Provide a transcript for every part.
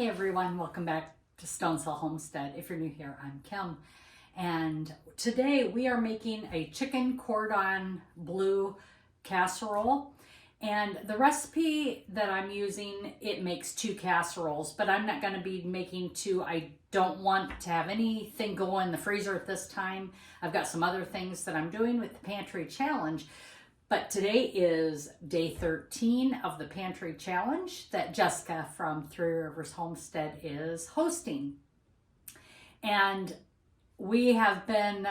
Hey everyone, welcome back to Stonesville Homestead. If you're new here, I'm Kim. And today we are making a chicken cordon bleu casserole. And the recipe that I'm using, it makes 2 casseroles, but I'm not going to be making 2. I don't want to have anything go in the freezer at this time. I've got some other things that I'm doing with the Pantry Challenge. But today is day 13 of the Pantry Challenge that Jessica from Three Rivers Homestead is hosting. And we have been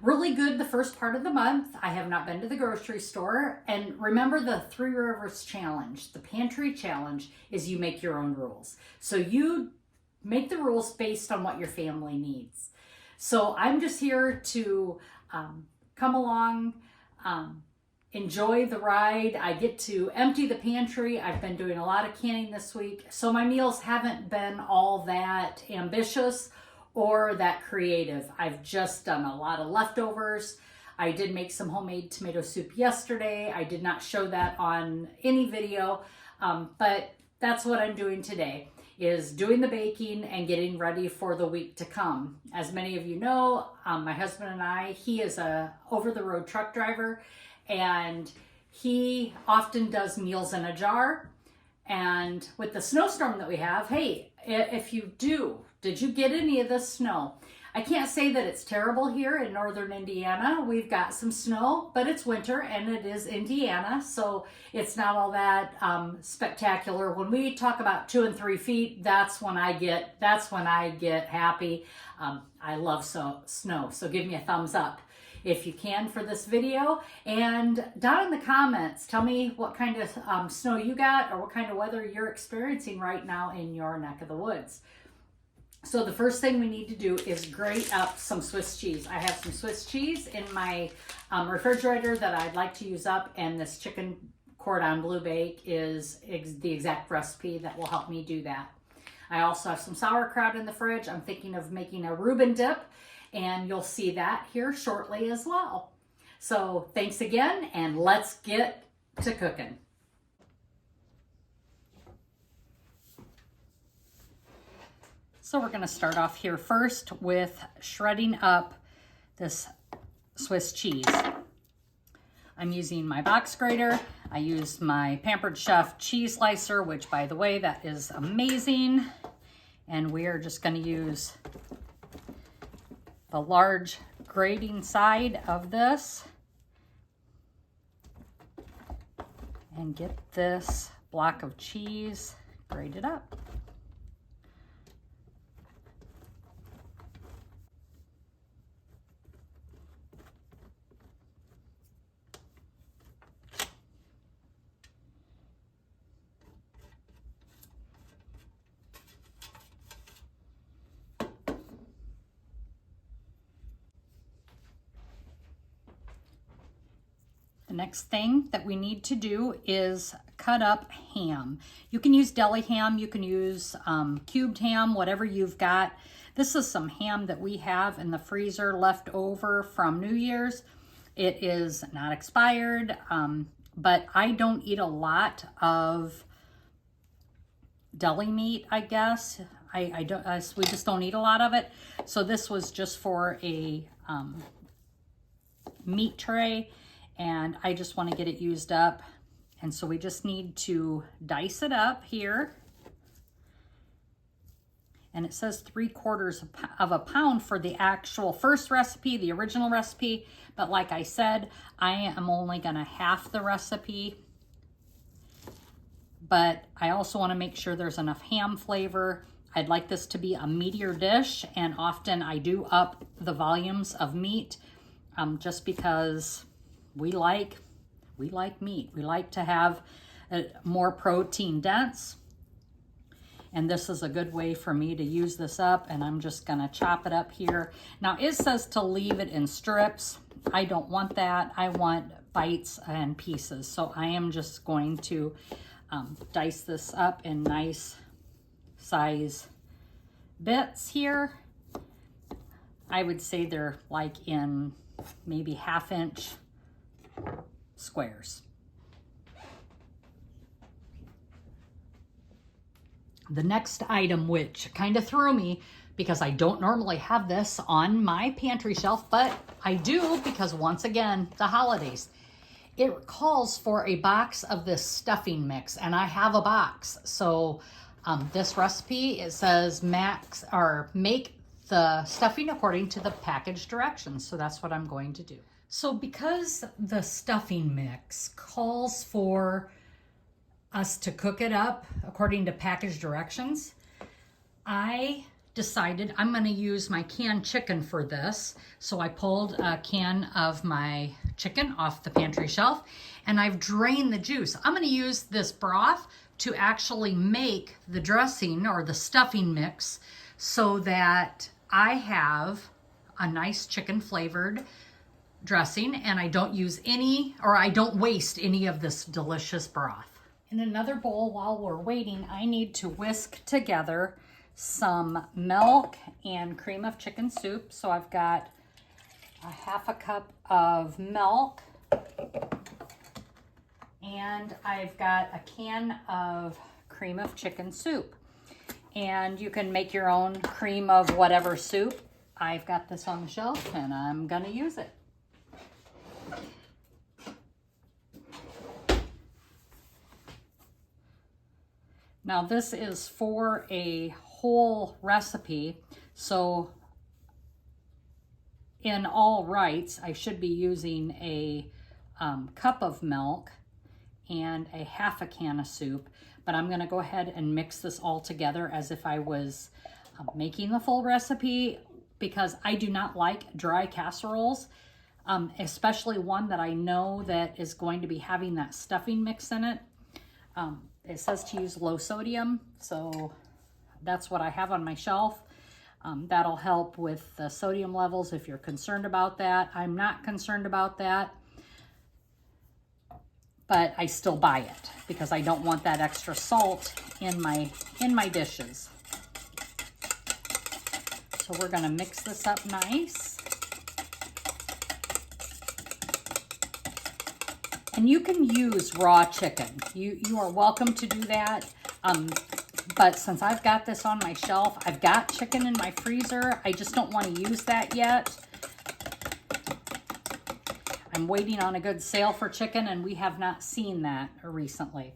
really good the first part of the month. I have not been to the grocery store. And remember, the Three Rivers Challenge, the Pantry Challenge, is you make your own rules. So you make the rules based on what your family needs. So I'm just here to come along, enjoy the ride. I get to empty the pantry. I've been doing a lot of canning this week, so my meals haven't been all that ambitious or that creative. I've just done a lot of leftovers. I did make some homemade tomato soup yesterday. I did not show that on any video, but that's what I'm doing today, is doing the baking and getting ready for the week to come. As many of you know, my husband and I, he is a over-the-road truck driver, and he often does meals in a jar. And with the snowstorm that we have, hey, if you did you get any of this snow? I can't say that it's terrible here in northern Indiana. We've got some snow, but it's winter and it is Indiana, so it's not all that spectacular. When we talk about 2 and 3 feet, that's when I get happy. I love snow, so give me a thumbs up if you can for this video. And down in the comments, tell me what kind of snow you got or what kind of weather you're experiencing right now in your neck of the woods. So the first thing we need to do is grate up some Swiss cheese. I have some Swiss cheese in my refrigerator that I'd like to use up, and this chicken cordon bleu bake is the exact recipe that will help me do that. I also have some sauerkraut in the fridge. I'm thinking of making a Reuben dip, and you'll see that here shortly as well. So thanks again, and let's get to cooking. So we're going to start off here first with shredding up this Swiss cheese. I'm using my box grater. I used my Pampered Chef cheese slicer, which, by the way, that is amazing. And we are just going to use the large grating side of this and get this block of cheese grated up. The next thing that we need to do is cut up ham. You can use deli ham, you can use cubed ham, whatever you've got. This is some ham that we have in the freezer left over from New Year's. It is not expired, but I don't eat a lot of deli meat, I guess. We just don't eat a lot of it. So this was just for a meat tray, and I just want to get it used up. And so we just need to dice it up here. And it says 3/4 of a pound for the actual first recipe, the original recipe. But like I said, I am only going to half the recipe. But I also want to make sure there's enough ham flavor. I'd like this to be a meatier dish, and often I do up the volumes of meat just because we like meat. We like to have more protein dense, and this is a good way for me to use this up. And I'm just gonna chop it up here. Now it says to leave it in strips. I don't want that. I want bites and pieces. So I am just going to dice this up in nice size bits here. I would say they're like in maybe 1/2 inch squares. The next item, which kind of threw me because I don't normally have this on my pantry shelf, but I do because once again, the holidays. It calls for a box of this stuffing mix, and I have a box. So this recipe, it says make the stuffing according to the package directions. So that's what I'm going to do. So because the stuffing mix calls for us to cook it up according to package directions, I decided I'm going to use my canned chicken for this. So I pulled a can of my chicken off the pantry shelf and I've drained the juice. I'm going to use this broth to actually make the dressing or the stuffing mix so that I have a nice chicken flavored dressing and I don't use any, or I don't waste any of this delicious broth. In another bowl, while we're waiting, I need to whisk together some milk and cream of chicken soup. So I've got a half a cup of milk and I've got a can of cream of chicken soup. And you can make your own cream of whatever soup. I've got this on the shelf and I'm gonna use it. Now this is for a whole recipe, so in all rights, I should be using a cup of milk and a half a can of soup, but I'm gonna go ahead and mix this all together as if I was making the full recipe, because I do not like dry casseroles, especially one that I know that is going to be having that stuffing mix in it. It says to use low sodium, so that's what I have on my shelf. That'll help with the sodium levels if you're concerned about that. I'm not concerned about that, but I still buy it because I don't want that extra salt in my dishes. So we're gonna mix this up nice. And you can use raw chicken. You are welcome to do that. But since I've got this on my shelf, I've got chicken in my freezer. I just don't want to use that yet. I'm waiting on a good sale for chicken and we have not seen that recently.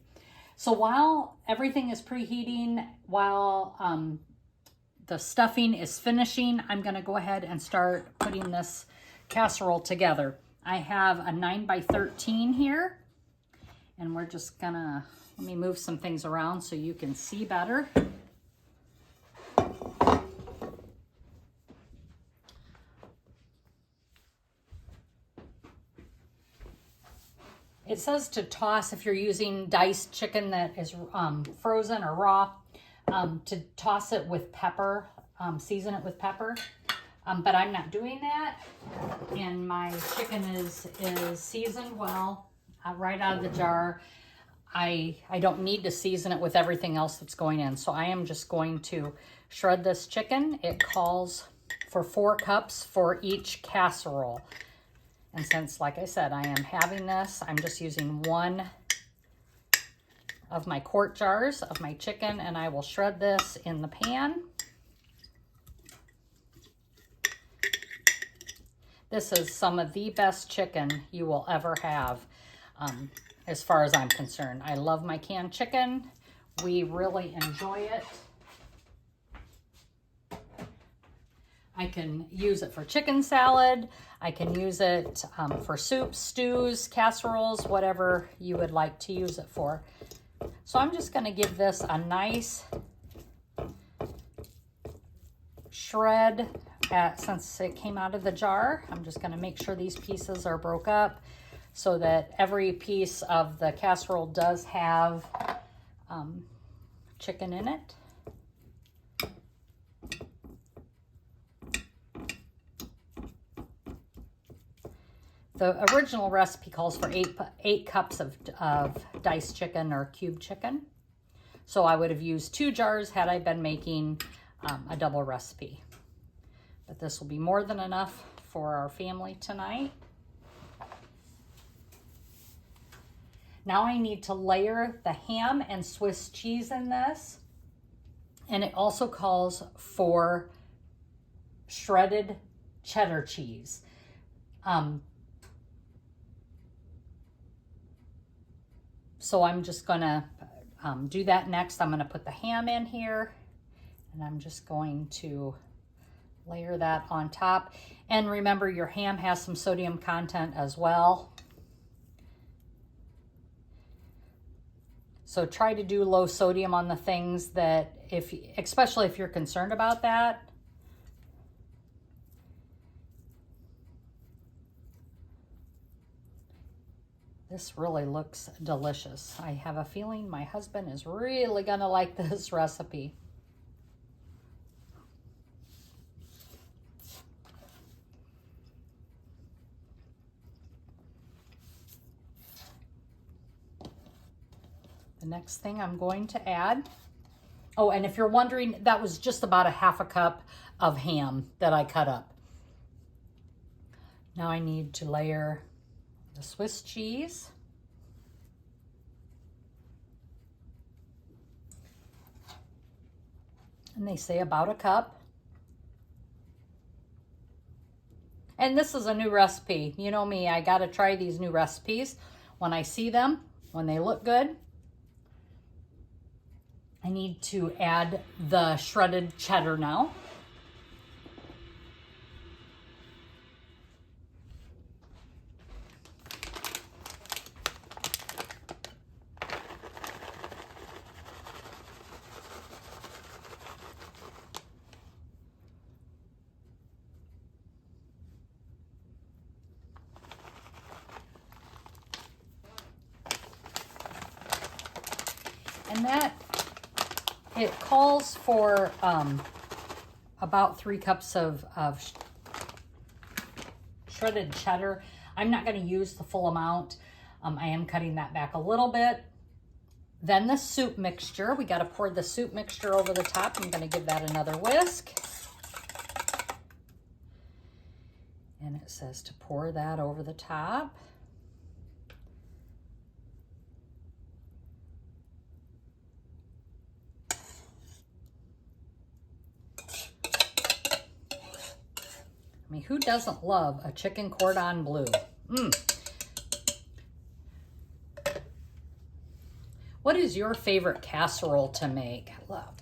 So while everything is preheating, while the stuffing is finishing, I'm gonna go ahead and start putting this casserole together. I have a 9x13 here, and we're just gonna, let me move some things around so you can see better. It says to toss, if you're using diced chicken that is frozen or raw, to toss it with pepper, season it with pepper. But I'm not doing that, and my chicken is seasoned well right out of the jar. I don't need to season it with everything else that's going in, so I am just going to shred this chicken. It calls for 4 cups for each casserole, and since, like I said, I am having this, I'm just using 1 of my quart jars of my chicken, and I will shred this in the pan. This is some of the best chicken you will ever have, as far as I'm concerned. I love my canned chicken. We really enjoy it. I can use it for chicken salad. I can use it for soups, stews, casseroles, whatever you would like to use it for. So I'm just going to give this a nice shred. Since it came out of the jar, I'm just going to make sure these pieces are broke up so that every piece of the casserole does have chicken in it. The original recipe calls for 8 cups of diced chicken or cubed chicken. So I would have used 2 jars had I been making a double recipe. But this will be more than enough for our family tonight. Now I need to layer the ham and Swiss cheese in this. And it also calls for shredded cheddar cheese. So I'm just gonna do that next. I'm gonna put the ham in here, and I'm just going to layer that on top. And remember, your ham has some sodium content as well. So try to do low sodium on the things that, especially if you're concerned about that. This really looks delicious. I have a feeling my husband is really gonna like this recipe. The next thing I'm going to add, oh, and if you're wondering, that was just about a half a cup of ham that I cut up. Now I need to layer the Swiss cheese. And they say about a cup. And this is a new recipe. You know me, I gotta try these new recipes. When I see them, when they look good, I need to add the shredded cheddar now. And that, it calls for about 3 cups of shredded cheddar. I'm not going to use the full amount. I am cutting that back a little bit. Then the soup mixture. We got to pour the soup mixture over the top. I'm going to give that another whisk. And it says to pour that over the top. I mean, who doesn't love a chicken cordon bleu? What is your favorite casserole to make?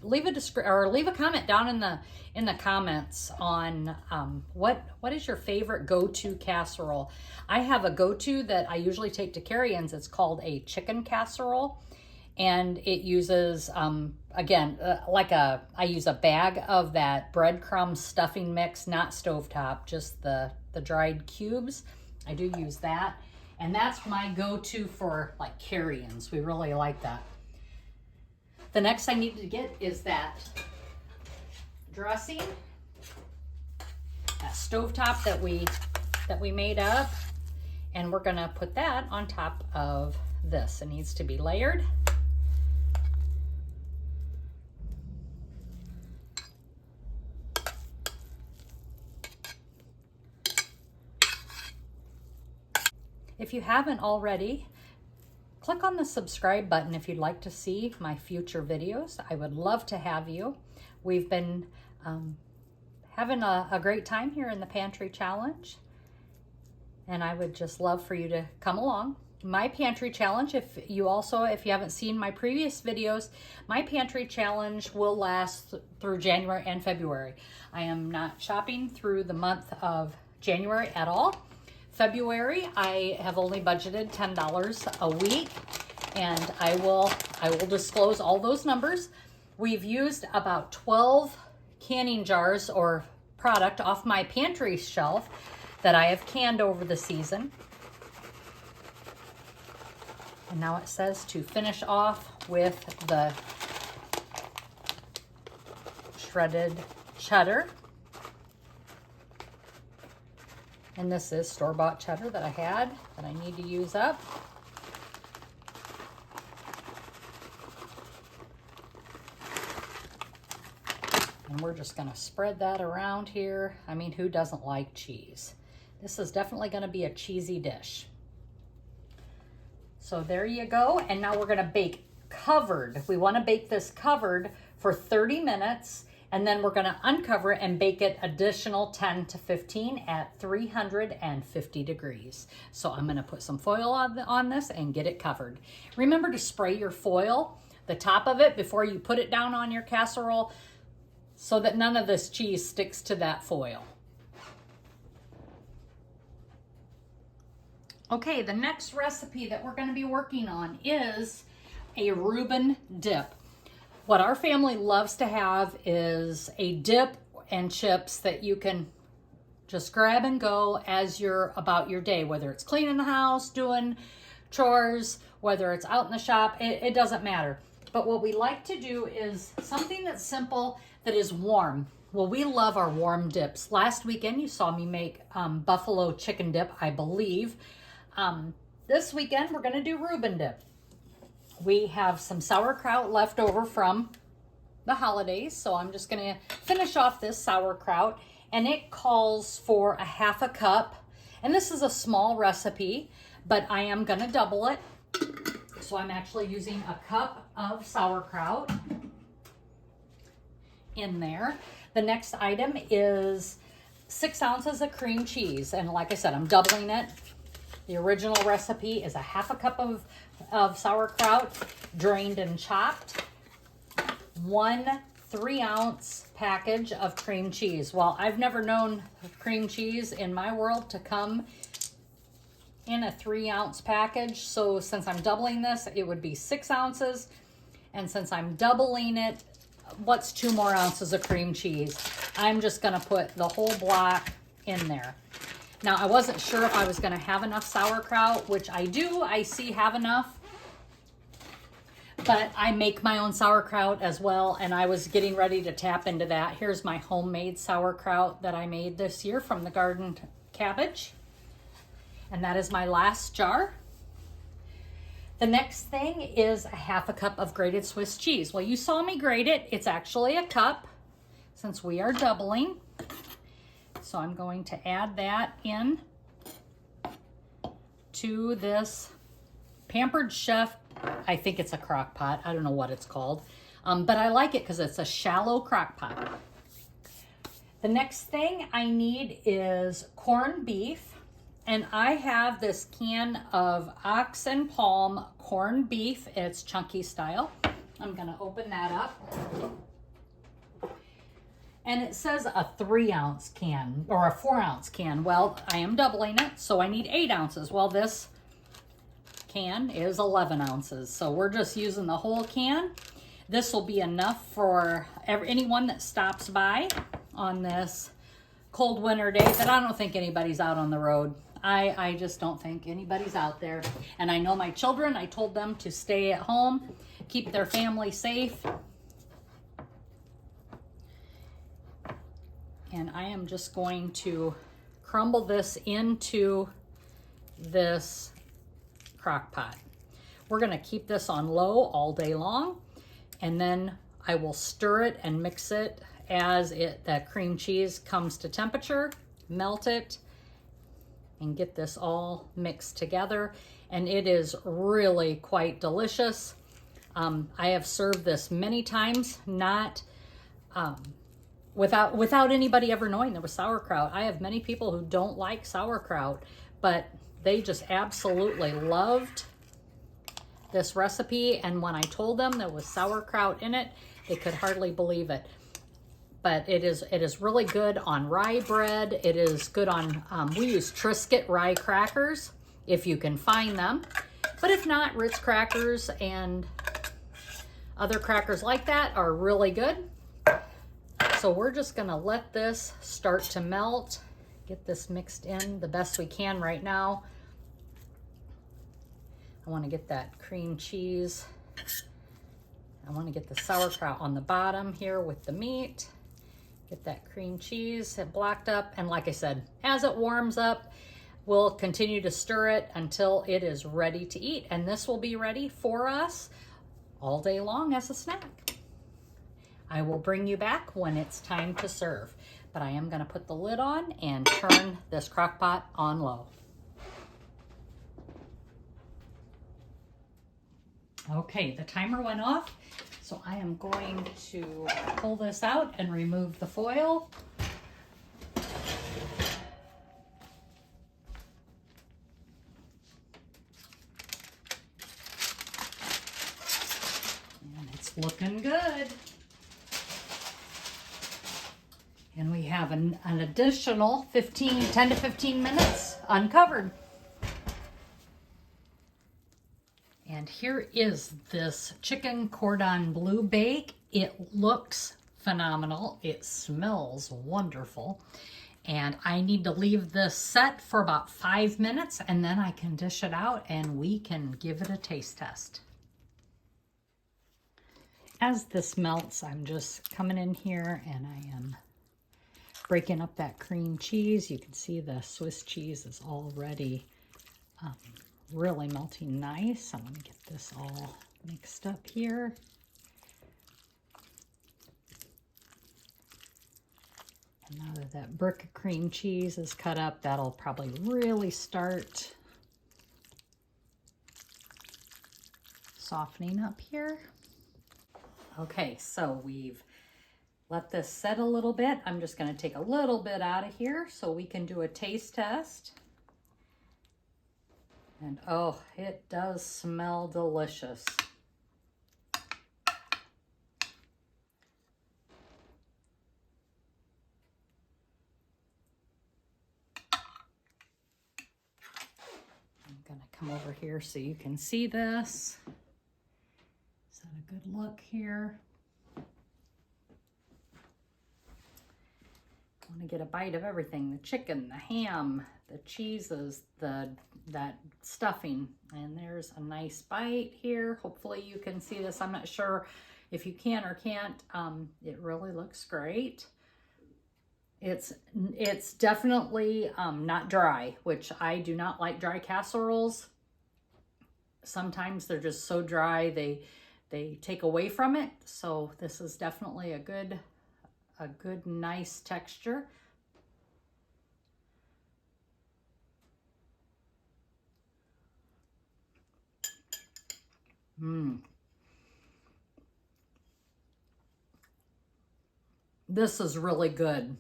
Leave a comment down in the comments on what is your favorite go-to casserole. I have a go-to that I usually take to carry-ins. It's called a chicken casserole, and it uses I use a bag of that breadcrumb stuffing mix, not stovetop, just the dried cubes. I do use that. And that's my go-to for like carry-ins. We really like that. The next I need to get is that dressing, that stovetop that we made up. And we're gonna put that on top of this. It needs to be layered. If you haven't already, click on the subscribe button if you'd like to see my future videos. I would love to have you. We've been having a great time here in the Pantry Challenge, and I would just love for you to come along. My Pantry Challenge, if you haven't seen my previous videos, my Pantry Challenge will last through January and February. I am not shopping through the month of January at all. February, I have only budgeted $10 a week, and I will disclose all those numbers. We've used about 12 canning jars or product off my pantry shelf that I have canned over the season. And now it says to finish off with the shredded cheddar. And this is store-bought cheddar that I had that I need to use up. And we're just gonna spread that around here. I mean, who doesn't like cheese? This is definitely gonna be a cheesy dish. So there you go. And now we're gonna bake covered. We wanna bake this covered for 30 minutes. And then we're gonna uncover it and bake it additional 10 to 15 at 350 degrees. So I'm gonna put some foil on this and get it covered. Remember to spray your foil, the top of it, before you put it down on your casserole so that none of this cheese sticks to that foil. Okay, the next recipe that we're gonna be working on is a Reuben dip. What our family loves to have is a dip and chips that you can just grab and go as you're about your day, whether it's cleaning the house, doing chores, whether it's out in the shop, it doesn't matter. But what we like to do is something that's simple, that is warm. Well, we love our warm dips. Last weekend you saw me make buffalo chicken dip, I believe. This weekend we're gonna do Reuben dip. We have some sauerkraut left over from the holidays, so I'm just gonna finish off this sauerkraut, and it calls for a half a cup, and this is a small recipe, but I am gonna double it. So I'm actually using a cup of sauerkraut in there. The next item is 6 ounces of cream cheese, and like I said, I'm doubling it. The original recipe is a half a cup of sauerkraut, drained and chopped. 1 3-ounce package of cream cheese. Well, I've never known cream cheese in my world to come in a 3-ounce package. So since I'm doubling this, it would be 6 ounces. And since I'm doubling it, what's 2 more ounces of cream cheese? I'm just gonna put the whole block in there. Now, I wasn't sure if I was gonna have enough sauerkraut, which I do, I see have enough, but I make my own sauerkraut as well, and I was getting ready to tap into that. Here's my homemade sauerkraut that I made this year from the garden cabbage, and that is my last jar. The next thing is a half a cup of grated Swiss cheese. Well, you saw me grate it. It's actually a cup since we are doubling. So I'm going to add that in to this Pampered Chef. I think it's a crock pot. I don't know what it's called, but I like it because it's a shallow crock pot. The next thing I need is corned beef, and I have this can of ox and palm corned beef. It's chunky style. I'm gonna open that up. And it says a 3-ounce can or a 4-ounce can. Well, I am doubling it, so I need 8 ounces. Well, this can is 11 ounces. So we're just using the whole can. This will be enough for anyone that stops by on this cold winter day that I don't think anybody's out on the road. I just don't think anybody's out there. And I know my children, I told them to stay at home, keep their family safe. And I am just going to crumble this into this crock pot. We're gonna keep this on low all day long, and then I will stir it and mix it as that cream cheese comes to temperature, melt it, and get this all mixed together. And it is really quite delicious. I have served this many times, not without anybody ever knowing there was sauerkraut. I have many people who don't like sauerkraut, but they just absolutely loved this recipe. And when I told them there was sauerkraut in it, they could hardly believe it. But it is really good on rye bread. It is good on, we use Triscuit rye crackers, if you can find them. But if not, Ritz crackers and other crackers like that are really good. So we're just gonna let this start to melt, get this mixed in the best we can right now. I wanna get that cream cheese. I wanna get the sauerkraut on the bottom here with the meat. Get that cream cheese blocked up. And like I said, as it warms up, we'll continue to stir it until it is ready to eat. And this will be ready for us all day long as a snack. I will bring you back when it's time to serve, but I am gonna put the lid on and turn this crock pot on low. Okay, the timer went off, So I am going to pull this out and remove the foil. And it's looking good. And we have an additional 10 to 15 minutes uncovered. And here is this chicken cordon bleu bake. It looks phenomenal. It smells wonderful. And I need to leave this set for about 5 minutes, and then I can dish it out and we can give it a taste test. As this melts, I'm just coming in here and I am breaking up that cream cheese. You can see the Swiss cheese is already really melting nice. I'm going to get this all mixed up here. And now that that brick of cream cheese is cut up, that'll probably really start softening up here. Okay, so we've let this set a little bit. I'm just going to take a little bit out of here so we can do a taste test. And oh, it does smell delicious. I'm going to come over here so you can see this. Is that a good look here? I want to get a bite of everything, the chicken, the ham, the cheeses, that stuffing. And there's a nice bite here. Hopefully you can see this. I'm not sure if you can or can't. It really looks great. It's definitely not dry, which I do not like dry casseroles. Sometimes they're just so dry they take away from it. So this is definitely a good nice texture. This is really good.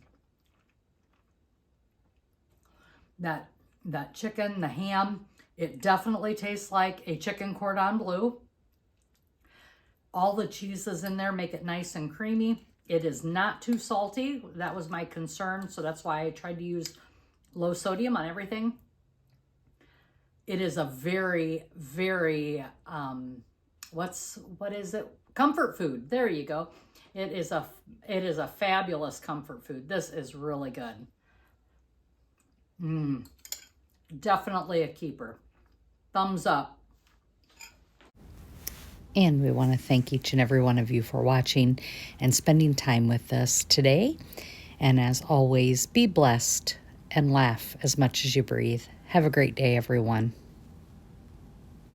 That chicken, the ham, it definitely tastes like a chicken cordon bleu. All the cheeses in there make it nice and creamy. It is not too salty. That was my concern, so that's why I tried to use low sodium on everything. It is a very, very, what is it? Comfort food. There you go. It is a fabulous comfort food. This is really good. Definitely a keeper. Thumbs up. And we want to thank each and every one of you for watching and spending time with us today. And as always, be blessed and laugh as much as you breathe. Have a great day, everyone.